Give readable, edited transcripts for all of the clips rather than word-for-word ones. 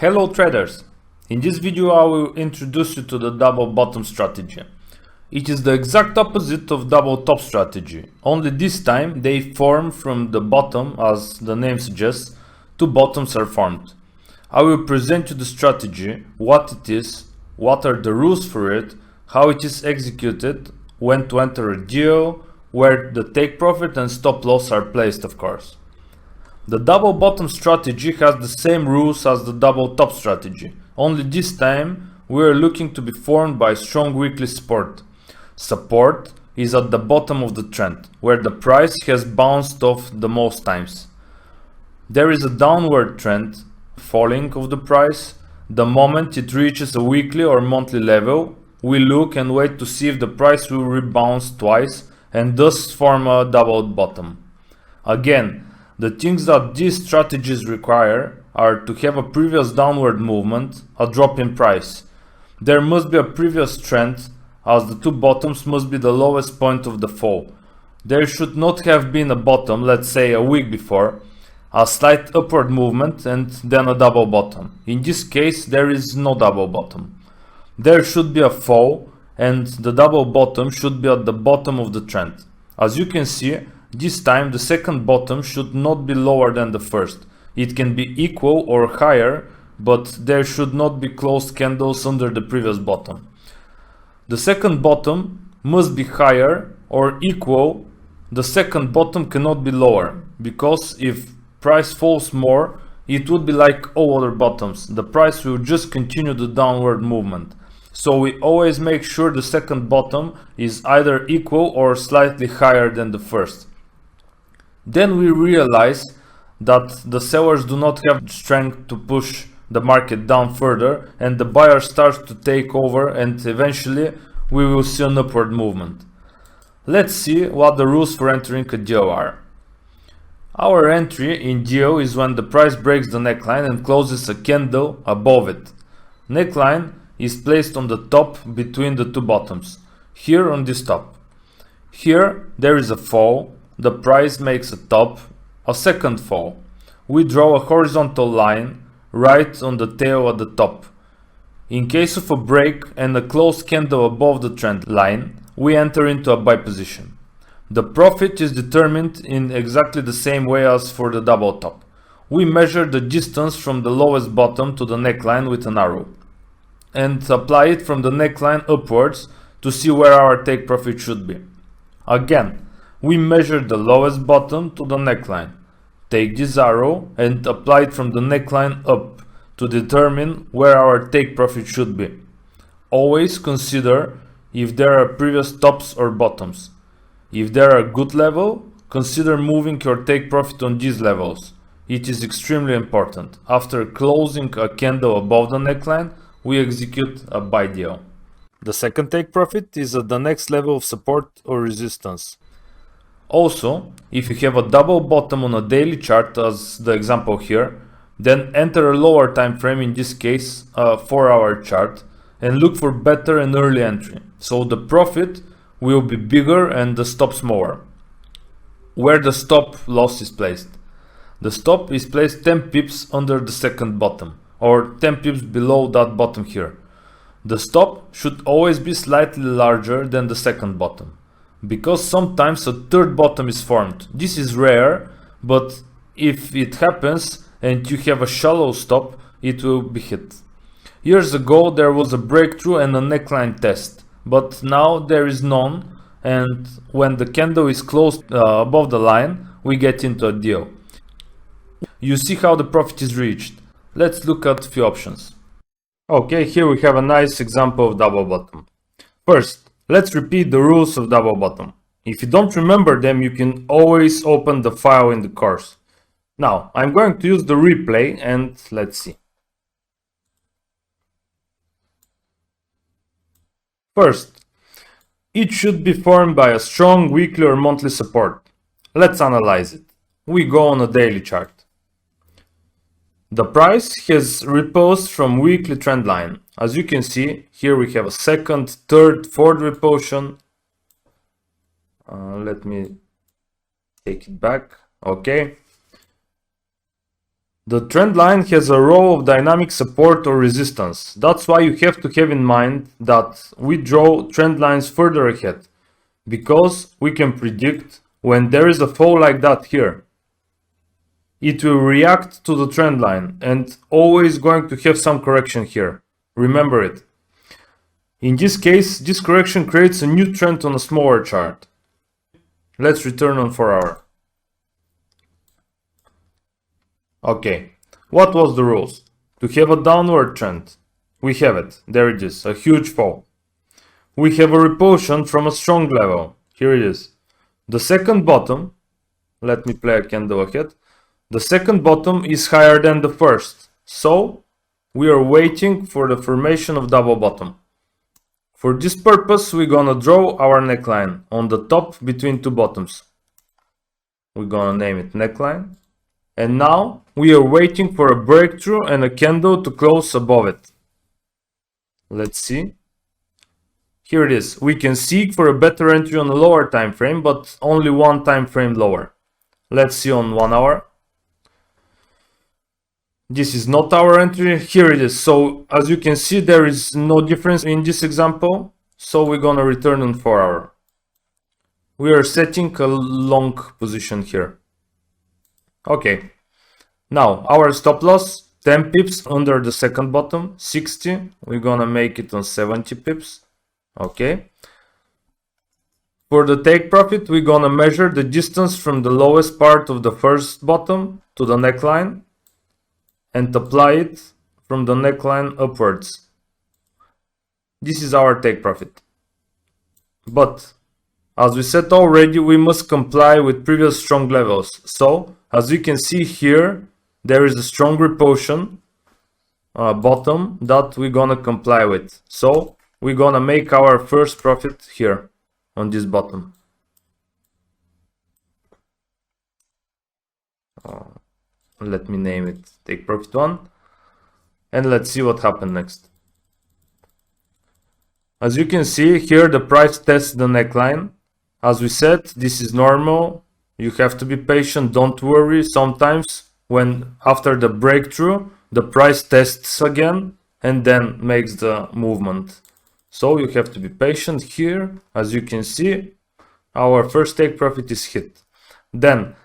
Hello traders! In this video I will introduce you to the double bottom strategy. It is the exact opposite of double top strategy, only this time they form from the bottom, as the name suggests. Two bottoms are formed. I will present you the strategy, what it is, what are the rules for it, how it is executed, when to enter a deal, where the take profit and stop loss are placed, of course. The double bottom strategy has the same rules as the double top strategy, only this time we are looking to be formed by strong weekly support. Support is at the bottom of the trend, where the price has bounced off the most times. There is a downward trend, falling of the price. The moment it reaches a weekly or monthly level, we look and wait to see if the price will rebound twice and thus form a double bottom. Again, the things that these strategies require are to have a previous downward movement, a drop in price. There must be a previous trend, as the two bottoms must be the lowest point of the fall. There should not have been a bottom, let's say a week before, a slight upward movement and then a double bottom. In this case, there is no double bottom. There should be a fall and the double bottom should be at the bottom of the trend. As you can see, this time the second bottom should not be lower than the first. It can be equal or higher, but there should not be closed candles under the previous bottom. The second bottom must be higher or equal. The second bottom cannot be lower, because if price falls more, it would be like all other bottoms. The price will just continue the downward movement. So we always make sure the second bottom is either equal or slightly higher than the first. Then we realize that the sellers do not have strength to push the market down further, and the buyer starts to take over, and eventually we will see an upward movement. Let's see what the rules for entering a deal are. Our entry in deal is when the price breaks the neckline and closes a candle above it. Neckline is placed on the top between the two bottoms, here on this top. Here there is a fall. The price makes a top, a second fall. We draw a horizontal line right on the tail at the top. In case of a break and a closed candle above the trend line, we enter into a buy position. The profit is determined in exactly the same way as for the double top. We measure the distance from the lowest bottom to the neckline with an arrow and apply it from the neckline upwards to see where our take profit should be. Again, we measure the lowest bottom to the neckline, take this arrow and apply it from the neckline up to determine where our take profit should be. Always consider if there are previous tops or bottoms. If there are good level, consider moving your take profit on these levels. It is extremely important. After closing a candle above the neckline, we execute a buy deal. The second take profit is at the next level of support or resistance. Also, if you have a double bottom on a daily chart, as the example here, then enter a lower time frame, in this case a 4-hour chart, and look for better and early entry, so the profit will be bigger and the stop smaller. Where the stop loss is placed. The stop is placed 10 pips under the second bottom, or 10 pips below that bottom here. The stop should always be slightly larger than the second bottom, because sometimes a third bottom is formed. This is rare, but if it happens and you have a shallow stop, it will be hit. Years ago there was a breakthrough and a neckline test, but now there is none, and when the candle is closed above the line, we get into a deal. You see how the profit is reached. Let's look at a few options. Okay, here we have a nice example of double bottom. First, let's repeat the rules of double bottom. If you don't remember them, you can always open the file in the course. Now, I'm going to use the replay and let's see. First, it should be formed by a strong weekly or monthly support. Let's analyze it. We go on a daily chart. The price has repulsed from weekly trend line. As you can see, here we have a second, third, fourth repulsion. Let me take it back. Okay. The trend line has a row of dynamic support or resistance. That's why you have to have in mind that we draw trend lines further ahead, because we can predict when there is a fall like that here, it will react to the trend line and always going to have some correction here. Remember it. In this case, this correction creates a new trend on a smaller chart. Let's return on 4 hour. Okay, what was the rules? To have a downward trend. We have it. There it is, a huge fall. We have a repulsion from a strong level. Here it is. The second bottom, let me play a candle ahead. The second bottom is higher than the first. So, we are waiting for the formation of double bottom. For this purpose, we're gonna draw our neckline on the top between two bottoms. We're gonna name it neckline. And now, we are waiting for a breakthrough and a candle to close above it. Let's see. Here it is. We can seek for a better entry on a lower time frame, but only one time frame lower. Let's see on 1 hour. This is not our entry. Here it is. So as you can see, there is no difference in this example. So we're gonna return on 4 hour. We are setting a long position here. Okay. Now our stop loss 10 pips under the second bottom, 60. We're gonna make it on 70 pips. Okay. For the take profit, we're gonna measure the distance from the lowest part of the first bottom to the neckline and apply it from the neckline upwards. This is our take profit. But as we said already, we must comply with previous strong levels. So as you can see here, there is a strong repulsion bottom that we're gonna comply with. So we're gonna make our first profit here on this bottom. Let me name it take profit 1, and let's see what happened next. As you can see here, the price tests the neckline. As we said, this is normal. You have to be patient, don't worry. Sometimes when after the breakthrough, the price tests again and then makes the movement. So you have to be patient here. As you can see, our first take profit is hit. Then,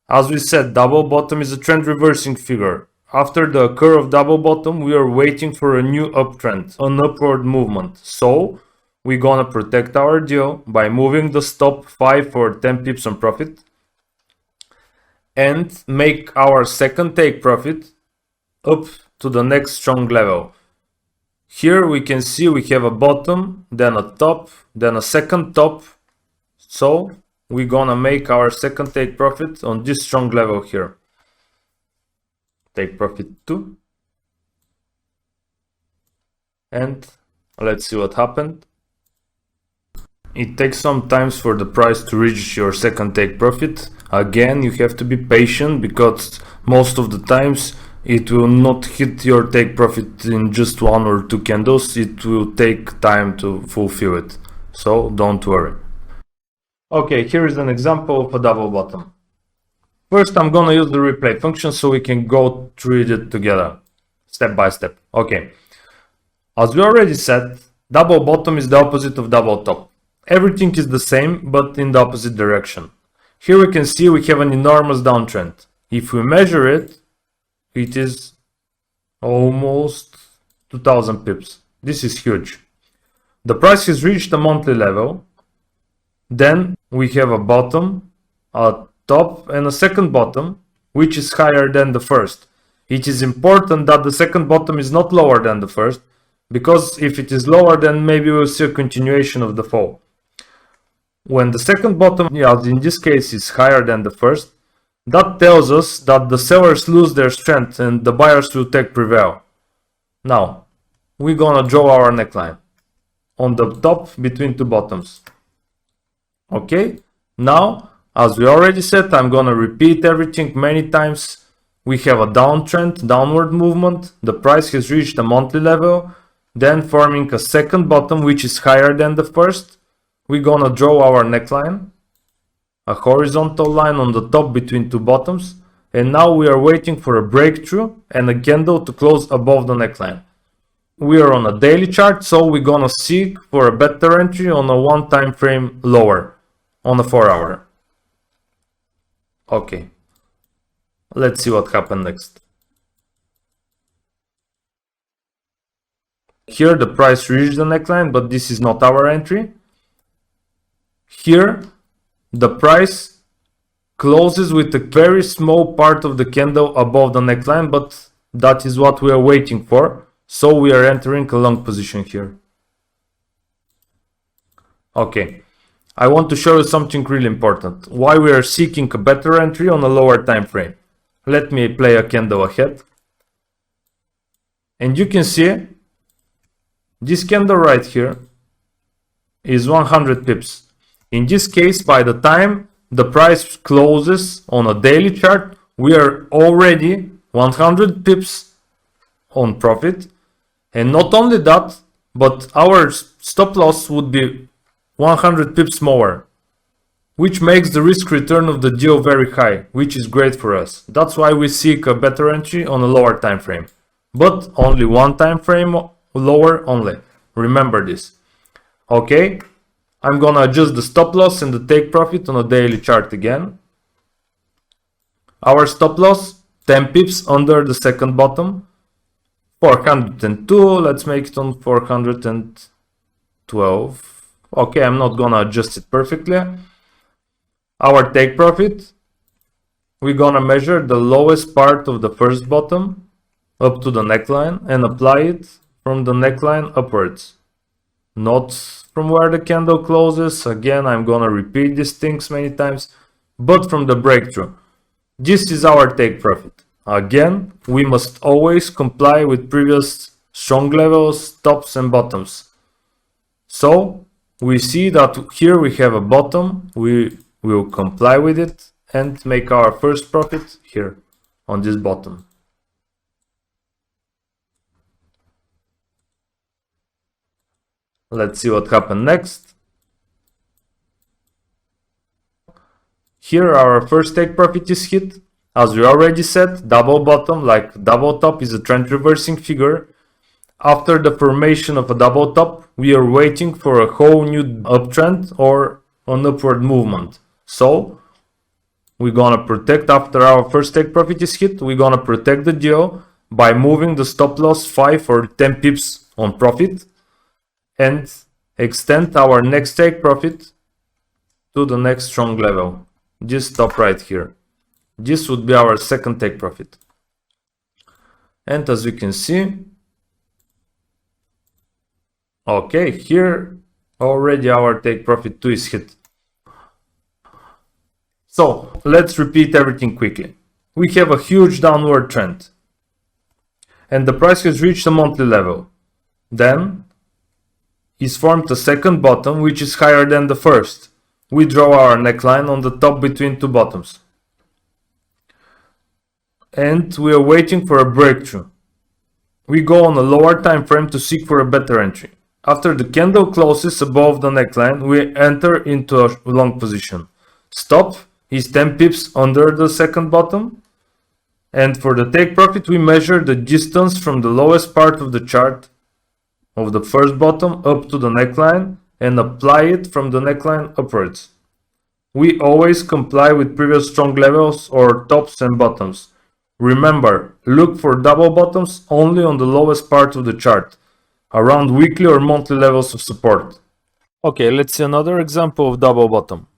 as we said, double bottom is a trend reversing figure. After the occur of double bottom, we are waiting for a new uptrend, an upward movement. So we're gonna protect our deal by moving the stop 5 or 10 pips on profit and make our second take profit up to the next strong level. Here we can see we have a bottom, then a top, then a second top. So we're gonna make our second take profit on this strong level here. Take profit 2. And let's see what happened. It takes some time for the price to reach your second take profit. Again, you have to be patient because most of the times it will not hit your take profit in just 1 or 2 candles. It will take time to fulfill it. So don't worry. Okay, here is an example of a double bottom. First, I'm gonna use the replay function so we can go through it together, step by step. Okay, as we already said, double bottom is the opposite of double top. Everything is the same, but in the opposite direction. Here we can see we have an enormous downtrend. If we measure it, it is almost 2000 pips. This is huge. The price has reached a monthly level. Then we have a bottom, a top and a second bottom, which is higher than the first. It is important that the second bottom is not lower than the first, because if it is lower, then maybe we'll see a continuation of the fall. When the second bottom, as in this case, is higher than the first, that tells us that the sellers lose their strength and the buyers will take prevail. Now, we're gonna draw our neckline on the top between two bottoms. Okay, now, as we already said, I'm gonna repeat everything many times. We have a downtrend, downward movement. The price has reached a monthly level, then forming a second bottom which is higher than the first. We're gonna draw our neckline, a horizontal line on the top between two bottoms, and now we are waiting for a breakthrough and a candle to close above the neckline. We are on a daily chart, so we're gonna seek for a better entry on a 1 time frame lower, on a 4 hour. Okay, let's see what happened next. Here the price reached the neckline, but this is not our entry. Here the price closes with a very small part of the candle above the neckline, but that is what we are waiting for. So we are entering a long position here. Okay, I want to show you something really important. Why we are seeking a better entry on a lower time frame. Let me play a candle ahead. And you can see this candle right here is 100 pips. In this case, by the time the price closes on a daily chart, we are already 100 pips on profit. And not only that, but our stop loss would be 100 pips more, which makes the risk return of the deal very high, which is great for us. That's why we seek a better entry on a lower time frame, but only 1 time frame lower only. Remember this. Okay, I'm gonna adjust the stop loss and the take profit on a daily chart again. Our stop loss 10 pips under the second bottom. 402, let's make it on 412. Okay, I'm not gonna adjust it perfectly. Our take profit, we're gonna measure the lowest part of the first bottom up to the neckline and apply it from the neckline upwards, not from where the candle closes. Again, I'm gonna repeat these things many times, but from the breakthrough. This is our take profit. Again, we must always comply with previous strong levels, tops and bottoms. So we see that here we have a bottom, we will comply with it and make our first profit here on this bottom. Let's see what happened next. Here our first take profit is hit. As we already said, double bottom like double top is a trend reversing figure. After the formation of a double top, we are waiting for a whole new uptrend or an upward movement. So we're gonna protect, after our first take profit is hit, we're gonna protect the deal by moving the stop loss 5 or 10 pips on profit and extend our next take profit to the next strong level. Just stop right here. This would be our second take profit. And as you can see, okay, here already our take profit 2 is hit. So let's repeat everything quickly. We have a huge downward trend and the price has reached a monthly level. Then is formed a second bottom which is higher than the first. We draw our neckline on the top between two bottoms. And we are waiting for a breakthrough. We go on a lower time frame to seek for a better entry. After the candle closes above the neckline, we enter into a long position. Stop is 10 pips under the second bottom. And for the take profit, we measure the distance from the lowest part of the chart of the first bottom up to the neckline and apply it from the neckline upwards. We always comply with previous strong levels or tops and bottoms. Remember, look for double bottoms only on the lowest part of the chart, around weekly or monthly levels of support. Okay, let's see another example of double bottom.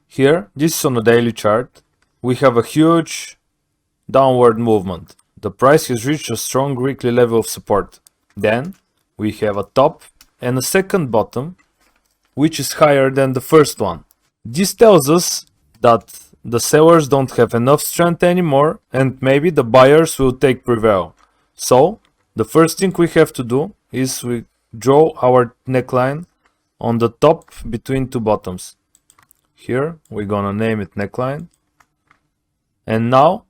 Here, this is on a daily chart. We have a huge downward movement. The price has reached a strong weekly level of support. Then, we have a top and a second bottom, which is higher than the first one. This tells us that the sellers don't have enough strength anymore and maybe the buyers will take prevail. So the first thing we have to do is we draw our neckline on the top between two bottoms. Here we're gonna name it neckline. And now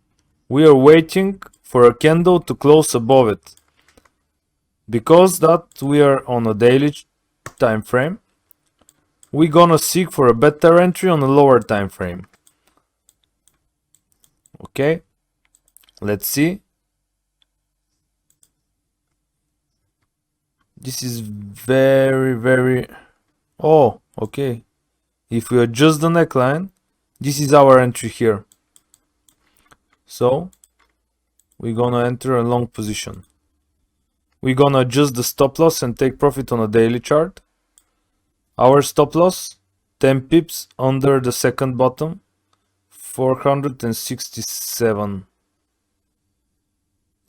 we are waiting for a candle to close above it. Because that we are on a daily time frame, we're gonna seek for a better entry on a lower time frame. Okay, Let's see. This is very... Oh, okay. If we adjust the neckline, this is our entry here. So we're gonna enter a long position. We're gonna adjust the stop loss and take profit on a daily chart. Our stop loss, 10 pips under the second bottom, 467.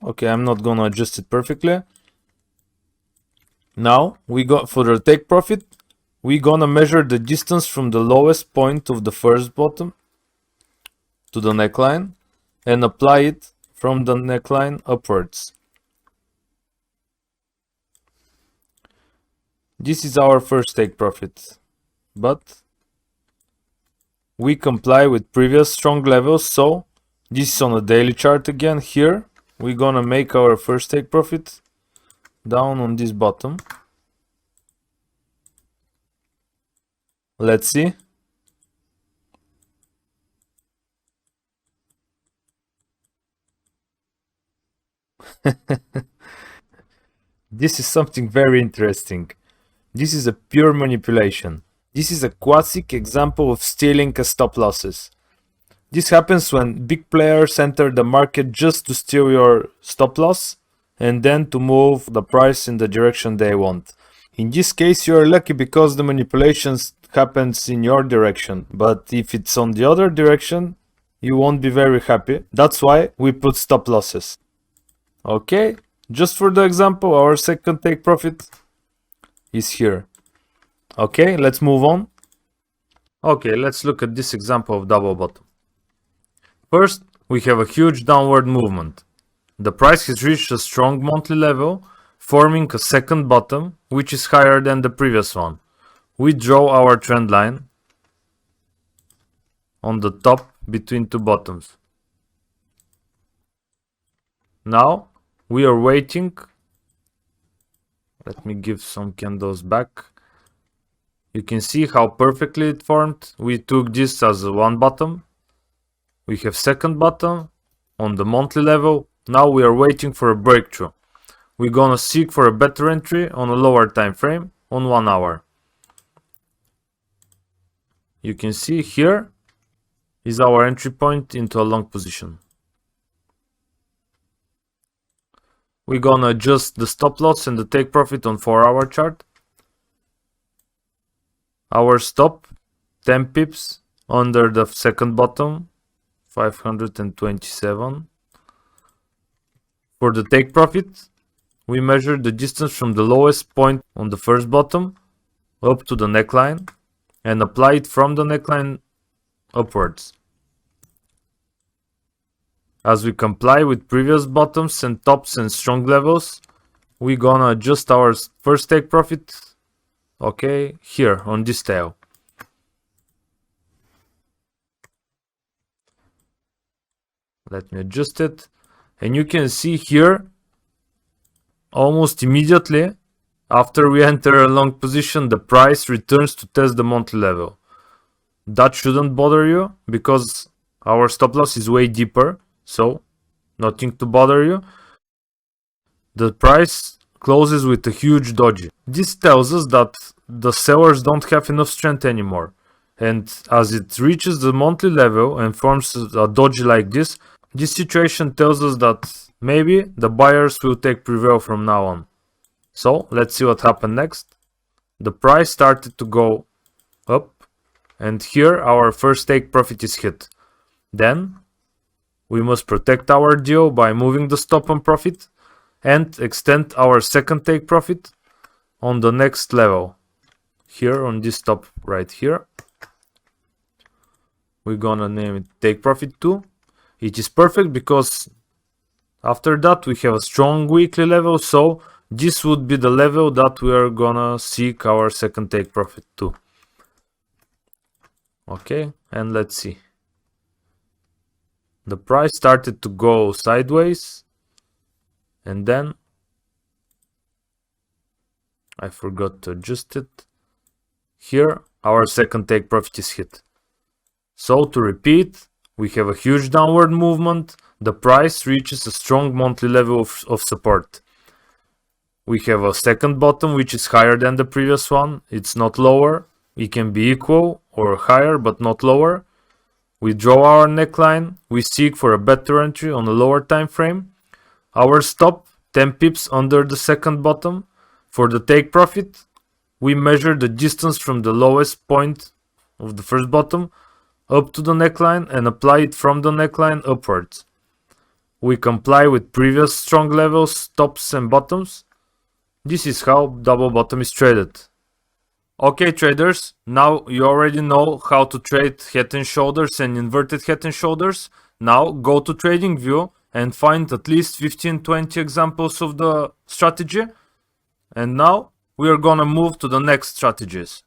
Okay, I'm not gonna adjust it perfectly. Now we got for the take profit, we're gonna measure the distance from the lowest point of the first bottom to the neckline and apply it from the neckline upwards. This is our first take profit, but we comply with previous strong levels, so this is on a daily chart again. Here we're gonna make our first take profit down on this bottom. Let's see. This is something very interesting. This is a pure manipulation. This is a classic example of stealing a stop losses. This happens when big players enter the market just to steal your stop loss and then to move the price in the direction they want. In this case, you are lucky because the manipulations happens in your direction, but if it's on the other direction, you won't be very happy. That's why we put stop losses. Okay, just for the example, our second take profit is here. Okay, let's move on. Okay, let's look at this example of double bottom. First, we have a huge downward movement. The price has reached a strong monthly level, forming a second bottom, which is higher than the previous one. We draw our trend line on the top between two bottoms. Now, we are waiting. Let me give some candles back. You can see how perfectly it formed. We took this as one bottom. We have second bottom on the monthly level. Now we are waiting for a breakthrough. We're gonna seek for a better entry on a lower time frame on 1 hour. You can see here is our entry point into a long position. We're gonna adjust the stop loss and the take profit on 4-hour chart. Our stop, 10 pips under the second bottom, 527. For the take profit, we measure the distance from the lowest point on the first bottom up to the neckline and apply it from the neckline upwards. As we comply with previous bottoms and tops and strong levels, we're gonna adjust our first take profit, okay, here on this tail. Let me adjust it. And you can see here, almost immediately after we enter a long position, the price returns to test the monthly level. That shouldn't bother you because our stop loss is way deeper, so nothing to bother you. The price closes with a huge doji. This tells us that the sellers don't have enough strength anymore. And as it reaches the monthly level and forms a doji like this situation tells us that maybe the buyers will take prevail from now on. So let's see what happened next. The price started to go up and here our first take profit is hit. Then we must protect our deal by moving the stop on profit and extend our second take profit on the next level. Here on this stop right here. We're gonna name it take profit 2. It is perfect because after that we have a strong weekly level, so this would be the level that we are gonna seek our second take profit to. Okay, and let's see. The price started to go sideways and then I forgot to adjust it. Here our second take profit is hit. So to repeat, we have a huge downward movement, the price reaches a strong monthly level of support. We have a second bottom which is higher than the previous one. It's not lower. It can be equal or higher but not lower. We draw our neckline. We seek for a better entry on a lower time frame. Our stop 10 pips under the second bottom. For the take profit, we measure the distance from the lowest point of the first bottom up to the neckline and apply it from the neckline upwards. We comply with previous strong levels, tops and bottoms. This is how double bottom is traded. Okay traders, now you already know how to trade head and shoulders and inverted head and shoulders. Now go to TradingView and find at least 15-20 examples of the strategy. And now we are gonna move to the next strategies.